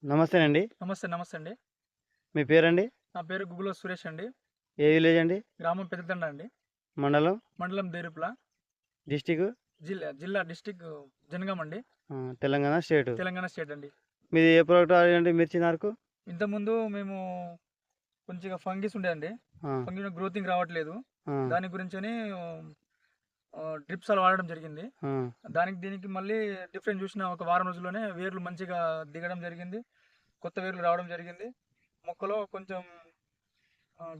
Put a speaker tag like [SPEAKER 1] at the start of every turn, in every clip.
[SPEAKER 1] నమస్తేనండి.
[SPEAKER 2] నమస్తే. నమస్తే అండి.
[SPEAKER 1] మీ పేరండి?
[SPEAKER 2] నా పేరు గుగ్గుల సురేష్ అండి.
[SPEAKER 1] ఏ విలేజ్ అండి?
[SPEAKER 2] గ్రామం పెద్దతండ అండి.
[SPEAKER 1] మండలం?
[SPEAKER 2] మండలం దేరుప్ల.
[SPEAKER 1] డిస్ట్రిక్ట్?
[SPEAKER 2] జిల్లా డిస్ట్రిక్ట్ జనగాం అండి.
[SPEAKER 1] తెలంగాణ స్టేటు.
[SPEAKER 2] తెలంగాణ స్టేట్ అండి.
[SPEAKER 1] మీది ఏ ప్రోడక్ట్ వాడారండి మిర్చి నారుకు?
[SPEAKER 2] ఇంతకుముందు మేము కొంచెంగా ఫంగస్ ఉండేదండి.
[SPEAKER 1] ఆ!
[SPEAKER 2] ఫంగస్ గ్రోతింగ్ రావట్లేదు.
[SPEAKER 1] ఆ!
[SPEAKER 2] దాని గురించని డ్రిప్స్ అలా వాడడం జరిగింది.
[SPEAKER 1] ఆ!
[SPEAKER 2] దీనికి మళ్ళీ డిఫరెన్స్ చూసిన ఒక వారం రోజుల్లోనే వేర్లు మంచిగా దిగడం జరిగింది. కొత్త వేర్లు రావడం జరిగింది. మొక్కలో కొంచెం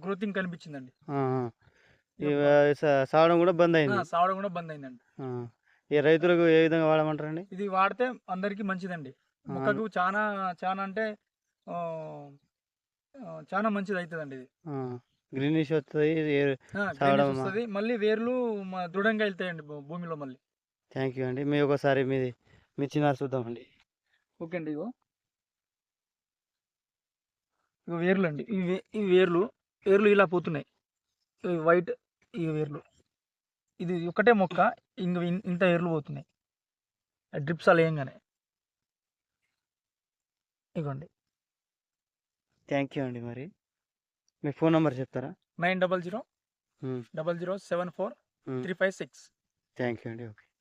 [SPEAKER 2] గ్రోతింగ్ కనిపించిందండి.
[SPEAKER 1] ఆ! ఆ!
[SPEAKER 2] ఇగ
[SPEAKER 1] ఇవ
[SPEAKER 2] బ
[SPEAKER 1] సావడం గూడా బందయింది.
[SPEAKER 2] సావడం కూడా బంద్ అయిందండి.
[SPEAKER 1] ఆ! ఈ రైతులకు ఏ విధంగా వాడమంటారండి?
[SPEAKER 2] ఇది వాడితే అందరికీ మంచిదండి.
[SPEAKER 1] ఆ!
[SPEAKER 2] మొక్కకు చానా అంటే ఆహ్, చానా మంచిదయితదండి ఇది.
[SPEAKER 1] ఆ! గ్రీనిష్ వస్తది.
[SPEAKER 2] గ్రీనిష్
[SPEAKER 1] సావడం
[SPEAKER 2] వస్తది. మళ్ళీ వేర్లు దృఢంగా ఎళ్తాయండి భూమిలో మళ్ళీ.
[SPEAKER 1] థాంక్ యూ అండి. ఒకసారి మీది మిర్చి నారు చూద్దామండి.
[SPEAKER 2] ఓకే అండి. ఇగో వేర్లండి. ఇవి వేర్లు ఇలా పోతున్నాయి. ఇవి వైట్ వేర్లు. ఇది ఒకటే మొక్క ఇంత వేర్లు పోతున్నాయి. డ్రిప్స్ అలా ఎయంగానే. ఇగోండి.
[SPEAKER 1] థాంక్ యూ అండి మరి. మీ ఫోన్ నంబర్ చెప్తారా?
[SPEAKER 2] 900
[SPEAKER 1] హ్మ్.
[SPEAKER 2] 0074
[SPEAKER 1] హ్మ్.
[SPEAKER 2] 356.
[SPEAKER 1] థాంక్ యూ అండి. ఓకే.